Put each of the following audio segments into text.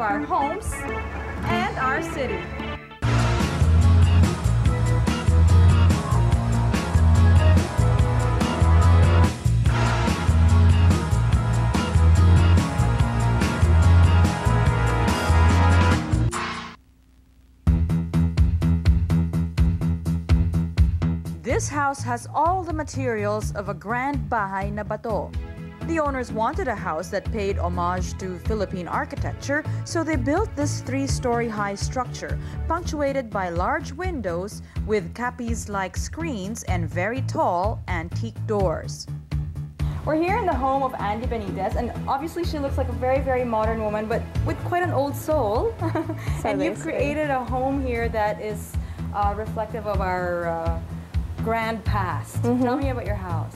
our homes and our city. This house has all the materials of a grand bahay na bato. The owners wanted a house that paid homage to Philippine architecture, so they built this 3-story high structure, punctuated by large windows with cappies-like screens and very tall antique doors. We're here in the home of Andy Benitez, and obviously she looks like a very, very modern woman, but with quite an old soul. And you've created a home here that is reflective of our grand past. Tell me about your house.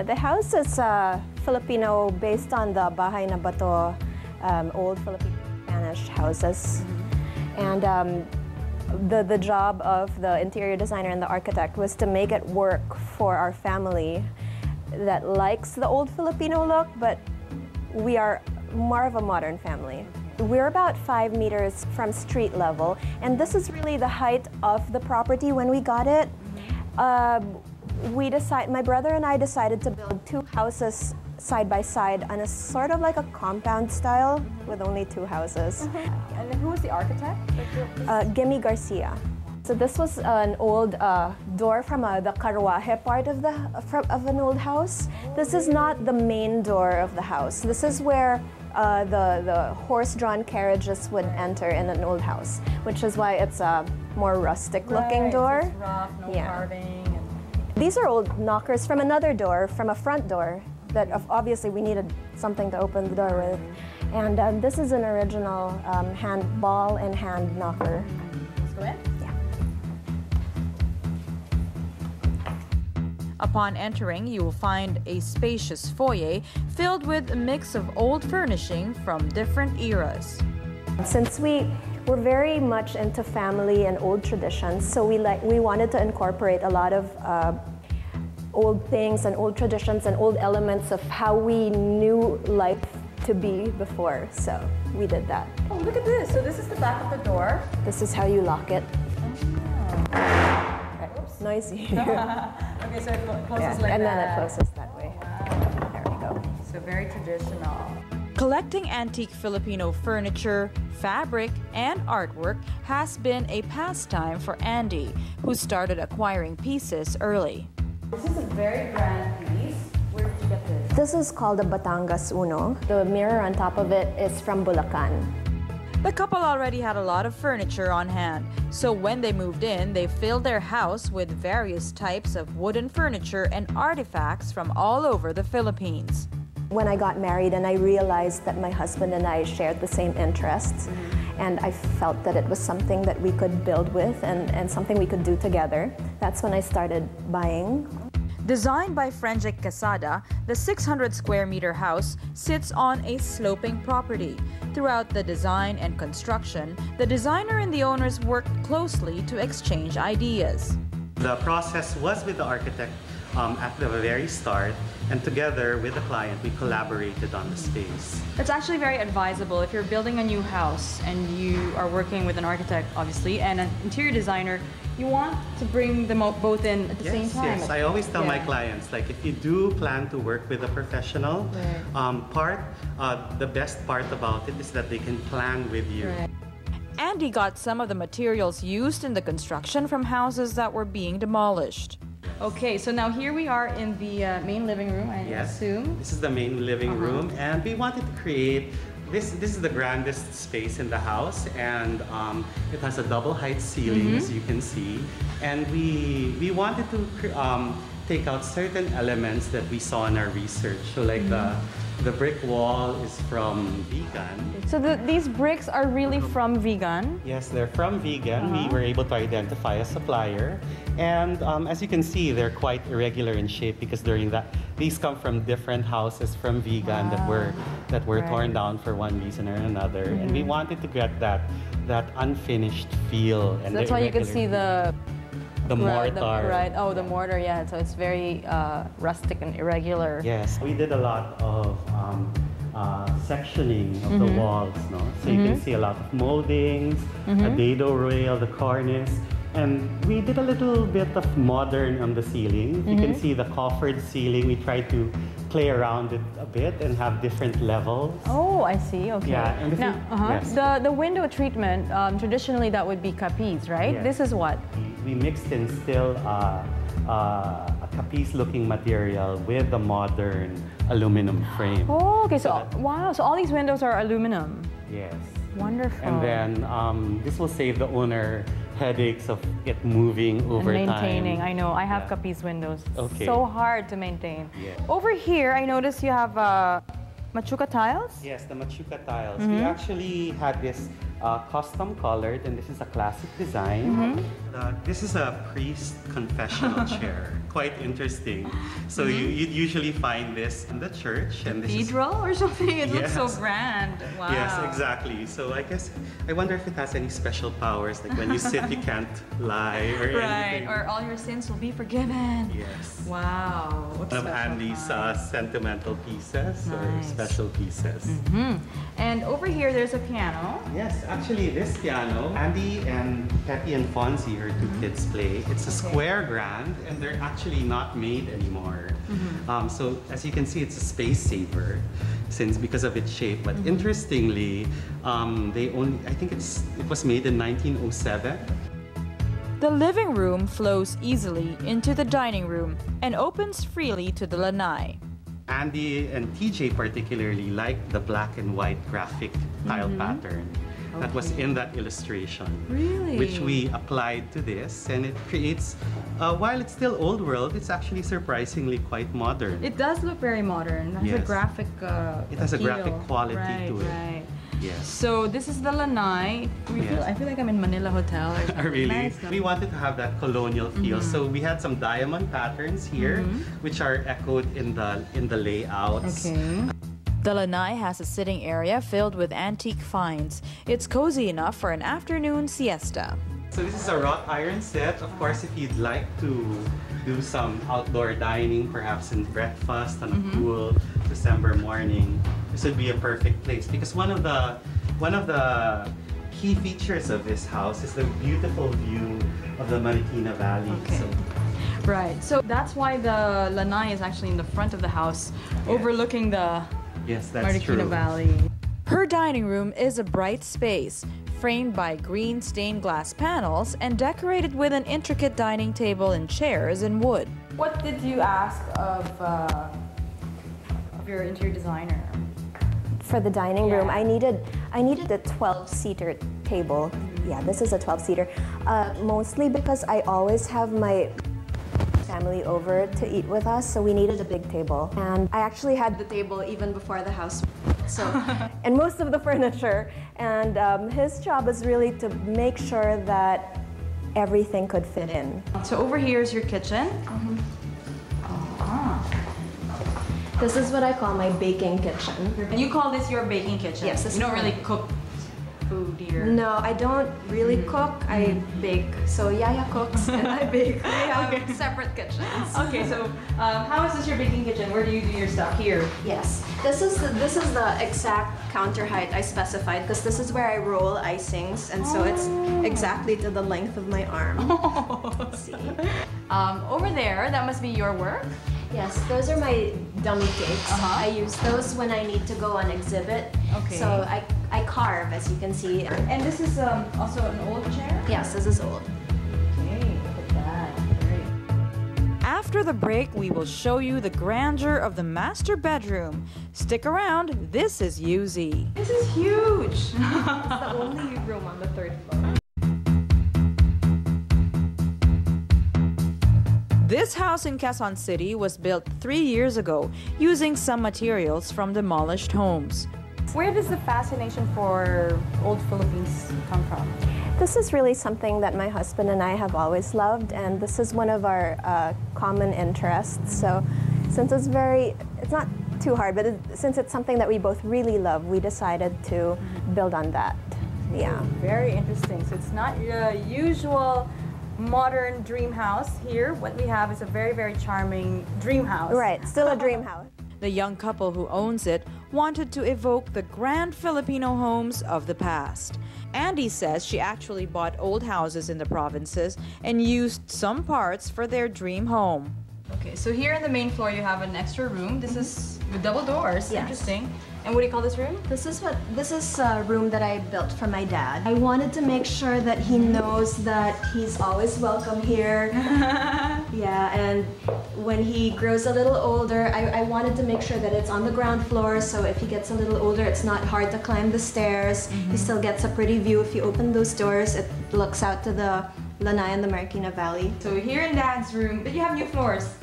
The house is Filipino, based on the bahay na bato, old Filipino Spanish houses. And the job of the interior designer and the architect was to make it work for our family that likes the old Filipino look, but we are more of a modern family. We're about 5 meters from street level, and this is really the height of the property when we got it. My brother and I decided to build 2 houses side by side on a sort of like a compound style with only 2 houses. And who was the architect? Gimme Garcia. So this was an old door from the carruaje part of an old house. This is not the main door of the house. This is where the horse-drawn carriages would enter in an old house, which is why it's a more rustic-looking door. So it's rough, no carving. These are old knockers from another door, from a front door, that obviously we needed something to open the door with. And this is an original ball and hand knocker. Let's go in? Yeah. Upon entering, you will find a spacious foyer filled with a mix of old furnishing from different eras. Since we're very much into family and old traditions, so we wanted to incorporate a lot of old things and old traditions and old elements of how we knew life to be before. So we did that. Oh, look at this. So this is the back of the door. This is how you lock it. Oh. Right. Noisy. Okay, so it closes like and that. then it closes that way. Wow. There we go. So very traditional. Collecting antique Filipino furniture, fabric, and artwork has been a pastime for Andy, who started acquiring pieces early. This is a very grand piece. Where did you get this? This is called a Batangas Uno. The mirror on top of it is from Bulacan. The couple already had a lot of furniture on hand, so when they moved in, they filled their house with various types of wooden furniture and artifacts from all over the Philippines. When I got married and I realized that my husband and I shared the same interests, and I felt that it was something that we could build with and something we could do together, that's when I started buying. Designed by Quesada, the 600 square meter house sits on a sloping property. Throughout the design and construction, the designer and the owners worked closely to exchange ideas. The process was with the architect at the very start, and together with the client, we collaborated on the space. It's actually very advisable if you're building a new house and you are working with an architect, obviously, and an interior designer. You want to bring them both in at the same time. Yes, I always tell my clients, like, if you do plan to work with a professional, the best part about it is that they can plan with you. Right. Andy got some of the materials used in the construction from houses that were being demolished. Okay, so now here we are in the main living room, I assume. This is the main living room, and we wanted to create this is the grandest space in the house, and it has a double height ceiling, as you can see. And we wanted to take out certain elements that we saw in our research. So like the brick wall is from vegan. So these bricks are really from vegan? Yes, they're from vegan. We were able to identify a supplier. And as you can see, they're quite irregular in shape because these come from different houses from vegan that were torn down for one reason or another. And we wanted to get that unfinished feel. So that's why you can see the mortar. The mortar, yeah. So it's very rustic and irregular. Yes, we did a lot of sectioning of the walls, no? So you can see a lot of moldings, a dado rail, the cornice. And we did a little bit of modern on the ceiling. You can see the coffered ceiling. We tried to play around it a bit and have different levels. Oh, I see. Okay. Yeah, and now, yes. the window treatment, traditionally that would be capiz, right? Yes. This is what? We mixed in still a capiz-looking material with the modern aluminum frame. Oh, okay. So, wow. So all these windows are aluminum. Yes. Wonderful. And then this will save the owner headaches of it moving over and maintaining. time. I know. I have capiz windows. Okay. So hard to maintain. Yeah. Over here, I noticed you have machuca tiles. Yes, the machuca tiles. We actually had this custom colored, and this is a classic design. This is a priest confessional chair. Quite interesting. So you'd usually find this in the church. And this is, Cathedral or something? It looks so Yes. grand. Wow. yes, exactly. So I wonder if it has any special powers, like when you sit, you can't lie or Right, anything. or all your sins will be forgiven. Yes. Wow. What One of special Andy's kind. sentimental pieces or Nice. special pieces. And over here, there's a piano. Yes, actually this piano, Andy and Petty and Fonzie, her two kids, play. It's a square grand, and they're actually not made anymore. So as you can see, it's a space saver, because of its shape. But interestingly, I think it was made in 1907. The living room flows easily into the dining room and opens freely to the lanai. Andy and TJ particularly liked the black and white graphic tile pattern that was in that illustration. Really? Which we applied to this, and it creates, while it's still old world, it's actually surprisingly quite modern. It does look very modern. It has a Yes. graphic It has a appeal. graphic quality Right, to it. Right. Yes. So this is the lanai. Yes. I feel like I'm in Manila Hotel or something. Really? Nice, no? We wanted to have that colonial feel, so we had some diamond patterns here, which are echoed in the layouts. Okay. The lanai has a sitting area filled with antique finds. It's cozy enough for an afternoon siesta. So this is a wrought iron set. Of course, if you'd like to do some outdoor dining, perhaps in breakfast on a cool December morning, this would be a perfect place, because one of the key features of this house is the beautiful view of the Marikina Valley. Okay. So, Right. So that's why the lanai is actually in the front of the house, overlooking the yes, that's Marikina true. Valley. Her dining room is a bright space, framed by green stained glass panels and decorated with an intricate dining table and chairs in wood. What did you ask of your interior designer? For the dining room, Yeah. I needed a 12-seater table. Yeah, this is a 12-seater. Mostly because I always have my family over to eat with us, so we needed a big table. And I actually had the table even before the house. So, and most of the furniture. And his job is really to make sure that everything could fit in. So over here is your kitchen. This is what I call my baking kitchen. And you call this your baking kitchen? Yes, this You don't is really cook food here. No, I don't really cook. I bake. So Yaya cooks and I bake. We have separate kitchens. Okay, so how is this your baking kitchen? Where do you do your stuff? Here. Yes, this is the exact counter height I specified, because this is where I roll icings, and so it's exactly to the length of my arm. See? Over there, that must be your work. Yes, those are my dummy cakes. Uh-huh. I use those when I need to go on exhibit. Okay. So I carve, as you can see. And this is also an old chair? Yes, this is old. Okay, look at that. Great. After the break, we will show you the grandeur of the master bedroom. Stick around, this is UZ. This is huge! It's the only room on the third floor. This house in Quezon City was built 3 years ago using some materials from demolished homes. Where does the fascination for old Philippines come from? This is really something that my husband and I have always loved, and this is one of our common interests. So since it's not too hard, but since it's something that we both really love, we decided to build on that. Yeah. Very interesting. So it's not your usual modern dream house here. What we have is a very, very charming dream house. Right, still a dream house. The young couple who owns it wanted to evoke the grand Filipino homes of the past. Andy says she actually bought old houses in the provinces and used some parts for their dream home. Okay, so here in the main floor you have an extra room. This is with double doors. Yes. Interesting. And what do you call this room? This is a room that I built for my dad. I wanted to make sure that he knows that he's always welcome here. Yeah, and when he grows a little older, I wanted to make sure that it's on the ground floor, so if he gets a little older, it's not hard to climb the stairs. He still gets a pretty view. If you open those doors, it looks out to the Lanai and the Marikina Valley. So here in Dad's room, but you have new floors.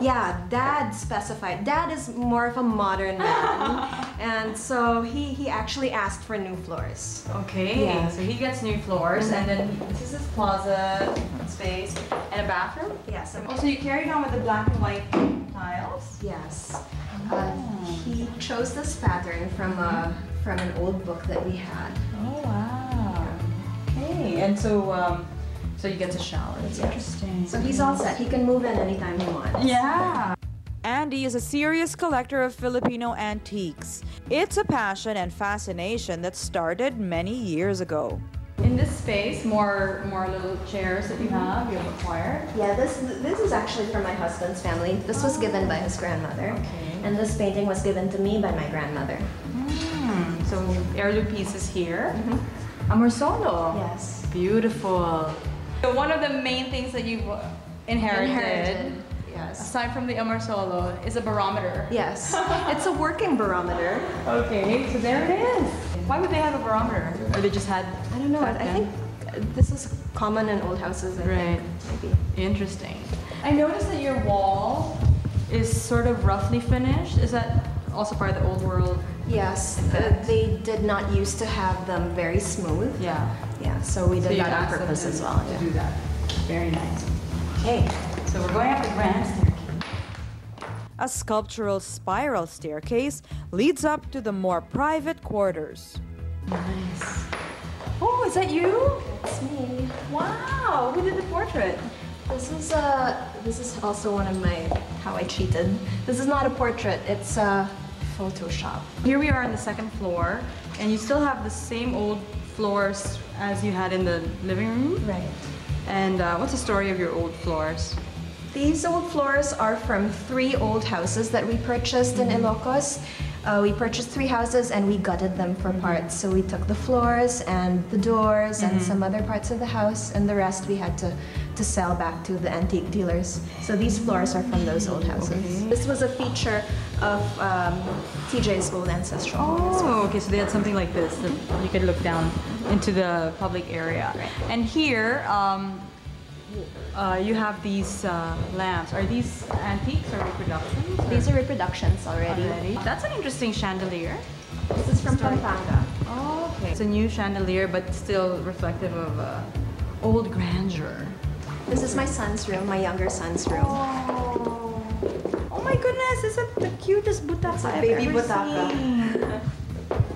Yeah, Dad specified. Dad is more of a modern man, and so he actually asked for new floors. Okay, Yeah. so he gets new floors, and then this is his closet space and a bathroom. Yes. Also, you carried on with the black and white tiles. Yes. He chose this pattern from an old book that we had. Oh wow. Okay, and so so you get to shower. That's interesting. So he's all set. He can move in anytime he wants. Yeah. Andy is a serious collector of Filipino antiques. It's a passion and fascination that started many years ago. In this space, more little chairs that you have acquired. Yeah, this is actually from my husband's family. This was given by his grandmother. Okay. And this painting was given to me by my grandmother. So heirloom pieces here. Amor solo. Yes. Beautiful. So one of the main things that you've inherited, Yes. aside from the Amor solo, is a barometer. Yes. It's a working barometer. Okay, so there it is. Why would they have a barometer? Or they just had? I don't know. back I then? think this is common in old houses. I think, maybe. Interesting. I noticed that your wall is sort of roughly finished. Is that also part of the old world? Yes. Effect? They did not used to have them very smooth. Yeah. Yeah. So we did you that on asked them purpose to as well. to Yeah. do that. Very nice. Okay, so we're going up the grand staircase. A sculptural spiral staircase leads up to the more private quarters. Nice. Oh, is that you? It's me. Wow, who did the portrait? This is also one of my how I cheated. This is not a portrait. It's a Photoshop. Here we are on the second floor, and you still have the same old floors as you had in the living room. Right. And what's the story of your old floors? These old floors are from 3 old houses that we purchased in Ilocos. We purchased 3 houses and we gutted them for parts. So we took the floors and the doors and some other parts of the house, and the rest we had to sell back to the antique dealers. So these floors are from those old houses. Okay. This was a feature of TJ's old ancestral home as well. Oh, okay, so they had something like this that you could look down into the public area. Right. And here, you have these lamps. Are these antiques or reproductions? These are reproductions already. That's an interesting chandelier. This is from Pampanga. Oh, okay. It's a new chandelier, but still reflective of old grandeur. This is my son's room, my younger son's room. Oh my goodness, this is the cutest butaka I've baby ever butaka. seen.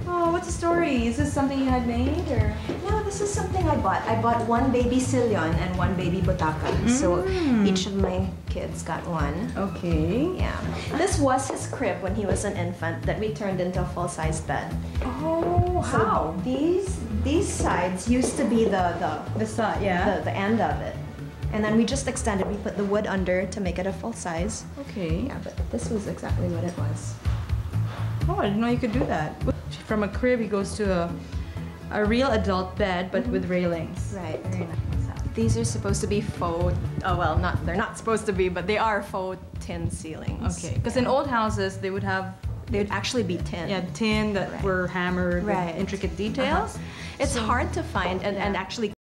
Oh, what's the story? Is this something you had made or? No, this is something I bought. I bought 1 baby sillon and 1 baby butaka. So each of my kids got one. Okay. Yeah. This was his crib when he was an infant that we turned into a full-size bed. Oh, So how? these sides used to be the side, yeah. the end of it. And then we just extended. We put the wood under to make it a full size. Okay. Yeah, but this was exactly what it was. Oh, I didn't know you could do that. From a crib, he goes to a real adult bed, but with railings. Right. Very nice. These are supposed to be faux. Oh well, they're not supposed to be, but they are faux tin ceilings. Okay. Because in old houses, they would have They would actually be tin. tin that Right. were hammered Right. with intricate details. It's hard to find and actually